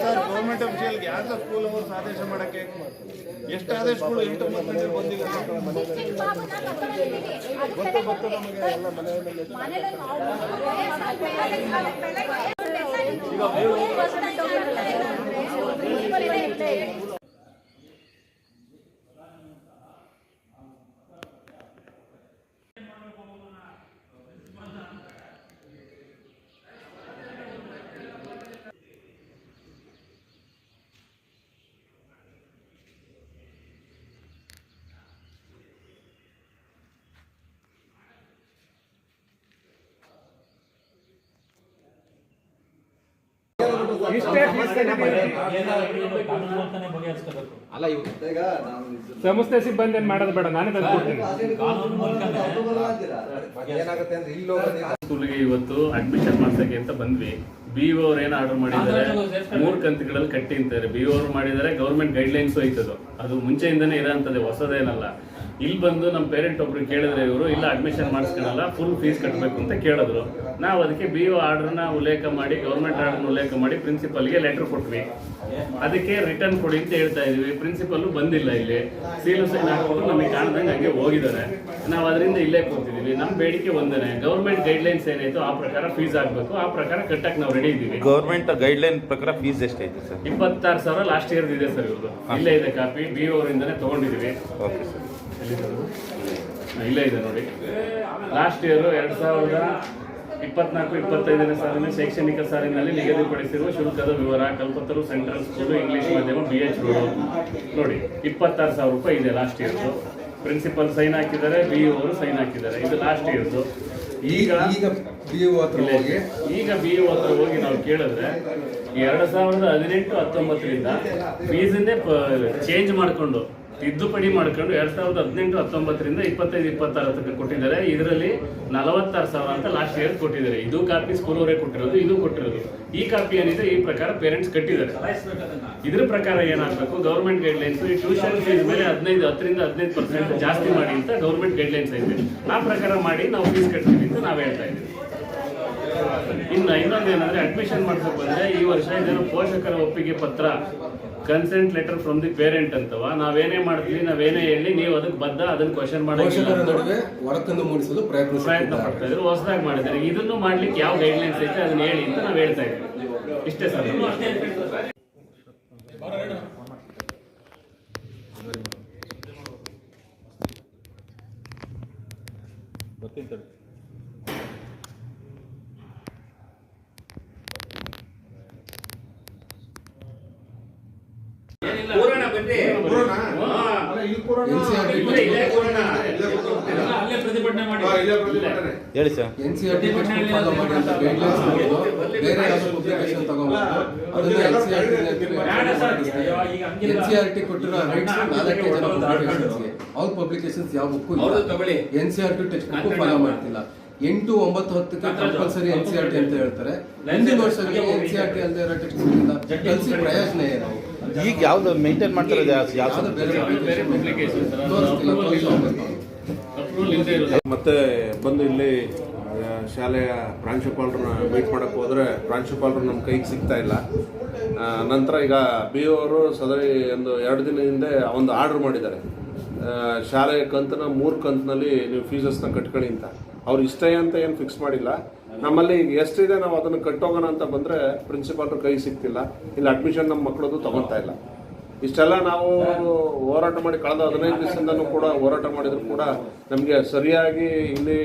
Sir government ಅಫಿಷಿಯಲ್ಗೆ ಯಾವ school ಅವರು ಆದೇಶ ಮಾಡಕ್ಕೆ ಎಷ್ಟು ಆದೇಶಗಳು 8 ಮಂದಿ ಬಂದಿದೆ ಗೊತ್ತು ನಮಗೆ ಎಲ್ಲ ಮನೆಯಲ್ಲಿ ಸಂಸ್ಥೆ ಸಿಬ್ಬಂದಿ ಏನ್ ಮಾಡೋದು ಬೇಡ, ನಾನೇ ತಂದ್ಕೊಡ್ತೀನಿ. ಸ್ಕೂಲ್ಗೆ ಇವತ್ತು ಅಡ್ಮಿಷನ್ ಮಾಡ್ಸಕ್ಕೆ ಅಂತ ಬಂದ್ವಿ. BO ಅವ್ರು ಏನು ಆರ್ಡರ್ ಮಾಡಿದ್ದಾರೆ 3 ಕಂತುಗಳಲ್ಲಿ ಕಟ್ಟಿ ಅಂತಾರೆ. BO ಅವ್ರು ಮಾಡಿದ್ದಾರೆ, ಗೌರ್ಮೆಂಟ್ ಗೈಡ್ಲೈನ್ಸ್ ಹೋಯ್ತದು, ಅದು ಮುಂಚೆಯಿಂದನೇ ಇರೋಂಥದ್ದು, ಹೊಸದೇನಲ್ಲ. ಇಲ್ಲಿ ಬಂದು ನಮ್ಮ ಪೇರೆಂಟ್ ಒಬ್ರು ಕೇಳಿದ್ರೆ ಇವರು ಇಲ್ಲ ಅಡ್ಮಿಷನ್ ಮಾಡಿಸ್ಕೊಳ್ಳಲ್ಲ, ಫುಲ್ ಫೀಸ್ ಕಟ್ಟಬೇಕು ಅಂತ ಕೇಳಿದ್ರು. ನಾವು ಅದಕ್ಕೆ BO ಆರ್ಡರ್ನ ಉಲ್ಲೇಖ ಮಾಡಿ, ಗೌರ್ಮೆಂಟ್ ಆರ್ಡರ್ನ ಉಲ್ಲೇಖ ಮಾಡಿ ಪ್ರಿನ್ಸಿಪಲ್ಗೆ ಲೆಟರ್ ಕೊಟ್ವಿ. ಅದಕ್ಕೆ ರಿಟರ್ನ್ ಕೊಡಿ ಅಂತ ಹೇಳ್ತಾ ಇದೀವಿ. ಪ್ರಿನ್ಸಿಪಲ್ ಬಂದಿಲ್ಲ, ಇಲ್ಲಿ ಸೀಲು ಸೈನ್ ಹಾಕ್ಬಿಟ್ಟು ನಮಗೆ ಕಾಣ್ದಂಗೆ ಹಂಗೆ ಹೋಗಿದ್ದಾರೆ. ನಾವು ಅದರಿಂದ ಇಲ್ಲೇ ಕೂತಿದ್ದೀವಿ. ನಮ್ಮ ಬೇಡಿಕೆ ಒಂದೇ, ಗೌರ್ಮೆಂಟ್ ಗೈಡ್ಲೈನ್ಸ್ ಏನಾಯ್ತು ಆ ಪ್ರಕಾರ ಫೀಸ್ ಆಗಬೇಕು, ಆ ಪ್ರಕಾರ ಕಟ್ಟಕ್ಕೆ ನಾವು ರೆಡಿ ಇದ್ದೀವಿ. ಗೌರ್ಮೆಂಟ್ ಗೈಡ್ಲೈನ್ ಪ್ರಕಾರ ಫೀಸ್ ಎಷ್ಟೈತೆ ಸರ್? 26,000 ಲಾಸ್ಟ್ ಇಯರ್ ಇದೆ ಸರ್. ಇವ್ರದ್ದು ಇಲ್ಲೇ ಇದೆ ಕಾಪಿ, BO ಅವರಿಂದನೇ ತಗೊಂಡಿದ್ದೀವಿ. ಓಕೆ ಸರ್, ಇಲ್ಲೇ ಇದೆ ನೋಡಿ. ಲಾಸ್ಟ್ ಇಯರ್ 2024-25ನೇ ಸಾಲಿನ ಶೈಕ್ಷಣಿಕ ಸಾಲಿನಲ್ಲಿ ನಿಗದಿಪಡಿಸಿರುವ ಶುಲ್ಕದ ವಿವರ, ಕಲ್ಪತರು ಸೆಂಟ್ರಲ್ ಸ್ಕೂಲ್ ಇಂಗ್ಲಿಷ್ ಮಾಧ್ಯಮ BH ರೋಡ್ ನೋಡಿ, 26,000 ರೂಪಾಯಿ ಇದೆ ಲಾಸ್ಟ್ ಇಯರ್ದು. ಪ್ರಿನ್ಸಿಪಲ್ ಸೈನ್ ಹಾಕಿದ್ದಾರೆ, BO ಅವರು ಸೈನ್ ಹಾಕಿದ್ದಾರೆ. ಇದು ಲಾಸ್ಟ್ ಇಯರ್ದು. ಈಗ BO ಹತ್ರ ಹೋಗಿ ನಾವು ಕೇಳಿದ್ರೆ 2018-19ರಿಂದ ಫೀಸನ್ನೇ ಚೇಂಜ್ ಮಾಡಿಕೊಂಡು ತಿದ್ದುಪಡಿ ಮಾಡ್ಕೊಂಡು 2018-19ರಿಂದ 25-26 ಕೊಟ್ಟಿದ್ದಾರೆ. ಇದರಲ್ಲಿ 46,000 ಅಂತ ಲಾಸ್ಟ್ ಇಯರ್ ಕೊಟ್ಟಿದ್ದಾರೆ. ಇದು ಕಾಪಿ ಸ್ಕೂಲ್ ಅವರೇ ಕೊಟ್ಟಿರೋದು, ಇದು ಕೊಟ್ಟಿರೋದು. ಈ ಕಾಪಿ ಏನಿದೆ ಈ ಪ್ರಕಾರ ಪೇರೆಂಟ್ಸ್ ಕಟ್ಟಿದ್ದಾರೆ. ಇದ್ರ ಪ್ರಕಾರ ಏನಾಗಬೇಕು, ಗೌರ್ಮೆಂಟ್ ಗೈಡ್ಲೈನ್ಸ್ ಈ ಟ್ಯೂಷನ್ ಫೀಸ್ ಮೇಲೆ 10-15% ಜಾಸ್ತಿ ಮಾಡಿ ಅಂತ ಗೌರ್ಮೆಂಟ್ ಗೈಡ್ಲೈನ್ಸ್ ಐತೆ. ಆ ಪ್ರಕಾರ ಮಾಡಿ ನಾವು ಫೀಸ್ ಕಟ್ತೀವಿ ಅಂತ ನಾವು ಹೇಳ್ತಾ ಇದ್ದೀವಿ. ಇನ್ನೊಂದು ಏನಂದ್ರೆ, ಅಡ್ಮಿಷನ್ ಮಾಡ್ಸಕ್ ಬಂದ್ರೆ ಈ ವರ್ಷ ಇದೇನು ಪೋಷಕರ ಒಪ್ಪಿಗೆ ಪತ್ರ, consent letter from the parent ಅಂತವ. ನಾವೇನೇ ಮಾಡ್ತೀವಿ, ನಾವೇನೇ ಹೇಳಿ ನೀವು ಅದಕ್ಕೆ ಬದ್ಧ, ಅದನ್ನ ಕ್ವಶನ್ ಮೂಡಿಸಲು ಪ್ರಯತ್ನ ಪಡ್ತಾ ಇದ್ರು. ಹೊಸದಾಗಿ ಮಾಡಿದ್ದಾರೆ. ಇದನ್ನು ಮಾಡ್ಲಿಕ್ಕೆ ಯಾವ ಗೈಡ್ಲೈನ್ಸ್ ಐತೆ ಅದನ್ನ ಹೇಳಿ ಅಂತ ನಾವು ಹೇಳ್ತಾ ಇದ್ದೀವಿ. ಇಷ್ಟೇ ಸರ್. ಹೇಳಿ ಸರ್. NCERT ಕೊಟ್ಟಿರೋ ರೈಟ್ಸ್ 4 ಜನ ಅವ್ರ ಪಬ್ಲಿಕೇಶನ್ಸ್ ಯಾವ book NCERT text book follow ಮಾಡ್ತಿಲ್ಲ. 8, 9, 10ಕ್ಕೆ ಕಂಪಲ್ಸರಿ NCERT ಅಂತ ಹೇಳ್ತಾರೆ. ಮುಂದಿನ ವರ್ಷಗಳಿಗೆ NCERT ಅಲ್ಲದೆ ಇರೋ ಟೆಕ್ಸ್ಟ್ ಬುಕ್ ಇಂದ ಕಲಿಸಿ ಪ್ರಯೋಜನ ಏನು? ಈಗ ಯಾವ್ದು ಮೇಂಟೈನ್ ಮಾಡ್ತಾರೆ? ಮತ್ತೆ ಬಂದು ಇಲ್ಲಿ ಶಾಲೆಯ ಪ್ರಾಂಶುಪಾಲರನ್ನ ಮೀಟ್ ಮಾಡೋಕ್ಕೆ ಹೋದರೆ ಪ್ರಾಂಶುಪಾಲರು ನಮ್ಮ ಕೈಗೆ ಸಿಗ್ತಾ ಇಲ್ಲ. ನಂತರ ಈಗ BO ಅವರು ಸದರಿ ಒಂದು 2 ದಿನ ಹಿಂದೆ ಒಂದು ಆರ್ಡರ್ ಮಾಡಿದ್ದಾರೆ, ಶಾಲೆಯ ಕಂತನ 3 ಕಂತಿನಲ್ಲಿ ನೀವು ಫೀಸಸ್ನ ಕಟ್ಕೊಳ್ಳಿ ಅಂತ. ಅವ್ರು ಇಷ್ಟೇ ಅಂತ ಏನು ಫಿಕ್ಸ್ ಮಾಡಿಲ್ಲ. ನಮ್ಮಲ್ಲಿ ಈಗ ಎಷ್ಟಿದೆ ನಾವು ಅದನ್ನು ಕಟ್ಟೋಗೋಣ ಅಂತ ಬಂದರೆ ಪ್ರಿನ್ಸಿಪಾಲ್ರು ಕೈ ಸಿಗ್ತಿಲ್ಲ. ಇಲ್ಲಿ ಅಡ್ಮಿಷನ್ ನಮ್ಮ ಮಕ್ಕಳದು ತಗೊತಾ ಇಲ್ಲ. ಇಷ್ಟೆಲ್ಲ ನಾವು ಹೋರಾಟ ಮಾಡಿ ಕಳೆದ 15 ದಿವಸದಿಂದನೂ ಕೂಡ ಹೋರಾಟ ಮಾಡಿದ್ರು ಕೂಡ ನಮಗೆ ಸರಿಯಾಗಿ ಇಲ್ಲಿ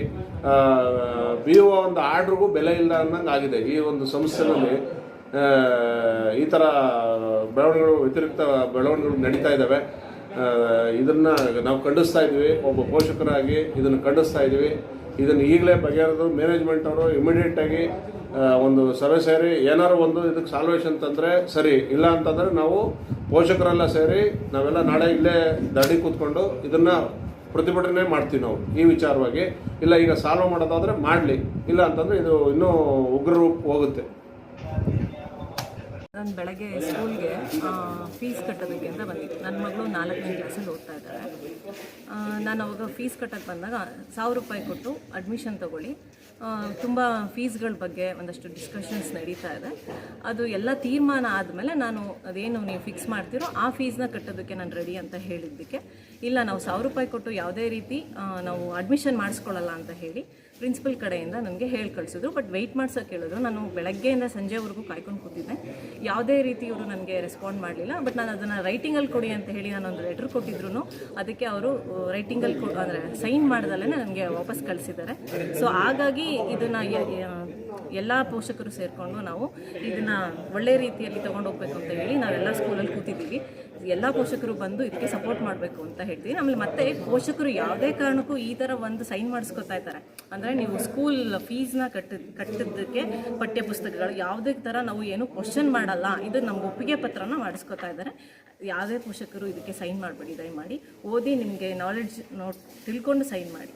BO ಒಂದು ಆರ್ಡ್ರಿಗೂ ಬೆಲೆ ಇಲ್ಲ ಅನ್ನಂಗೆ ಆಗಿದೆ. ಈ ಒಂದು ಸಂಸ್ಥೆಯಲ್ಲಿ ಈ ಥರ ಬೆಳವಣಿಗೆಗಳು, ವ್ಯತಿರಿಕ್ತ ಬೆಳವಣಿಗೆಗಳು ನಡೀತಾ ಇದ್ದಾವೆ. ಇದನ್ನು ನಾವು ಖಂಡಿಸ್ತಾ ಇದ್ವಿ. ಒಬ್ಬ ಪೋಷಕರಾಗಿ ಇದನ್ನು ಖಂಡಿಸ್ತಾ ಇದ್ವಿ. ಇದನ್ನು ಈಗಲೇ ಬಗೆಹರಿದು ಮ್ಯಾನೇಜ್ಮೆಂಟ್ ಅವರು ಇಮಿಡಿಯೇಟಾಗಿ ಒಂದು ಸಭೆ ಸೇರಿ ಏನಾರು ಒಂದು ಇದಕ್ಕೆ ಸಾಲ್ವೇಷನ್ ತಂದರೆ ಸರಿ, ಇಲ್ಲ ಅಂತಂದರೆ ನಾವು ಪೋಷಕರೆಲ್ಲ ಸೇರಿ ನಾವೆಲ್ಲ ನಾಳೆ ಇಲ್ಲೇ ದಾಡಿ ಕೂತ್ಕೊಂಡು ಇದನ್ನು ಪ್ರತಿಭಟನೆ ಮಾಡ್ತೀವಿ ನಾವು ಈ ವಿಚಾರವಾಗಿ. ಇಲ್ಲ ಈಗ ಸಾಲ್ವ್ ಮಾಡೋದಾದರೆ ಮಾಡಲಿ, ಇಲ್ಲ ಅಂತಂದರೆ ಇದು ಇನ್ನೂ ಉಗ್ರ ರೂಪ ಹೋಗುತ್ತೆ. ನಾನು ಬೆಳಗ್ಗೆ ಸ್ಕೂಲ್ಗೆ ಫೀಸ್ ಕಟ್ಟೋದಕ್ಕೆ ಅಂತ ಬಂದಿದ್ದೆ. ನನ್ನ ಮಗಳು 4ನೇ ಕ್ಲಾಸಲ್ಲಿ ಓದ್ತಾ ಇದ್ದಾರೆ. ನಾನು ಅವಾಗ ಫೀಸ್ ಕಟ್ಟೋಕ್ಕೆ ಬಂದಾಗ 1000 ರೂಪಾಯಿ ಕೊಟ್ಟು ಅಡ್ಮಿಷನ್ ತೊಗೊಳ್ಳಿ, ತುಂಬ ಫೀಸ್ಗಳ ಬಗ್ಗೆ ಒಂದಷ್ಟು ಡಿಸ್ಕಷನ್ಸ್ ನಡೀತಾ ಇದೆ. ಅದು ಎಲ್ಲ ತೀರ್ಮಾನ ಆದಮೇಲೆ ನಾನು ಅದೇನು ನೀವು ಫಿಕ್ಸ್ ಮಾಡ್ತೀರೋ ಆ ಫೀಸ್ನ ಕಟ್ಟೋದಕ್ಕೆ ನಾನು ರೆಡಿ ಅಂತ ಹೇಳಿದ್ದಕ್ಕೆ, ಇಲ್ಲ ನಾವು 1000 ರೂಪಾಯಿ ಕೊಟ್ಟು ಯಾವುದೇ ರೀತಿ ನಾವು ಅಡ್ಮಿಷನ್ ಮಾಡಿಸ್ಕೊಳ್ಳಲ್ಲ ಅಂತ ಹೇಳಿ ಪ್ರಿನ್ಸಿಪಲ್ ಕಡೆಯಿಂದ ನನಗೆ ಹೇಳಿ ಕಳಿಸಿದ್ರು. ಬಟ್ ವೆಯ್ಟ್ ಮಾಡ್ಸೋಕೆ ಹೇಳಿದ್ರು. ನಾನು ಬೆಳಗ್ಗೆಯಿಂದ ಸಂಜೆವರೆಗೂ ಕಾಯ್ಕೊಂಡು ಕೂತಿದ್ದೆ. ಯಾವುದೇ ರೀತಿ ಇವರು ನನಗೆ ರೆಸ್ಪಾಂಡ್ ಮಾಡಲಿಲ್ಲ. ಬಟ್ ನಾನು ಅದನ್ನು ರೈಟಿಂಗಲ್ಲಿ ಕೊಡಿ ಅಂತ ಹೇಳಿ ನಾನೊಂದು ಲೆಟ್ರ್ ಕೊಟ್ಟಿದ್ರು, ಅದಕ್ಕೆ ಅವರು ರೈಟಿಂಗಲ್ಲಿ ಅಂದರೆ ಸೈನ್ ಮಾಡ್ದಲ್ಲೇ ನನಗೆ ವಾಪಸ್ ಕಳಿಸಿದ್ದಾರೆ. ಸೊ ಹಾಗಾಗಿ ಇದನ್ನು ಎಲ್ಲ ಪೋಷಕರು ಸೇರಿಕೊಂಡು ನಾವು ಇದನ್ನು ಒಳ್ಳೆ ರೀತಿಯಲ್ಲಿ ತೊಗೊಂಡೋಗ್ಬೇಕು ಅಂತ ಹೇಳಿ ನಾವೆಲ್ಲ ಸ್ಕೂಲಲ್ಲಿ ಕೂತಿದ್ದೀವಿ. ಎಲ್ಲ ಪೋಷಕರು ಬಂದು ಇದಕ್ಕೆ ಸಪೋರ್ಟ್ ಮಾಡಬೇಕು ಅಂತ ಹೇಳ್ತೀವಿ. ಆಮೇಲೆ ಮತ್ತೆ ಪೋಷಕರು ಯಾವುದೇ ಕಾರಣಕ್ಕೂ ಈ ಥರ ಒಂದು ಸೈನ್ ಮಾಡಿಸ್ಕೊತಾ ಇದ್ದಾರೆ ಅಂದರೆ ನೀವು ಸ್ಕೂಲ್ ಫೀಸ್ನ ಕಟ್ಟಿದ್ದಕ್ಕೆ ಪಠ್ಯಪುಸ್ತಕಗಳು ಯಾವುದೇ ಥರ ನಾವು ಏನು ಕ್ವಶನ್ ಮಾಡಲ್ಲ, ಇದು ನಮ್ಮ ಒಪ್ಪಿಗೆ ಪತ್ರನ ಮಾಡಿಸ್ಕೊತಾ ಇದ್ದಾರೆ. ಯಾವುದೇ ಪೋಷಕರು ಇದಕ್ಕೆ ಸೈನ್ ಮಾಡಬೇಡಿ, ದಯಮಾಡಿ ಓದಿ ನಿಮಗೆ ನಾಲೆಡ್ಜ್ ತಿಳ್ಕೊಂಡು ಸೈನ್ ಮಾಡಿ.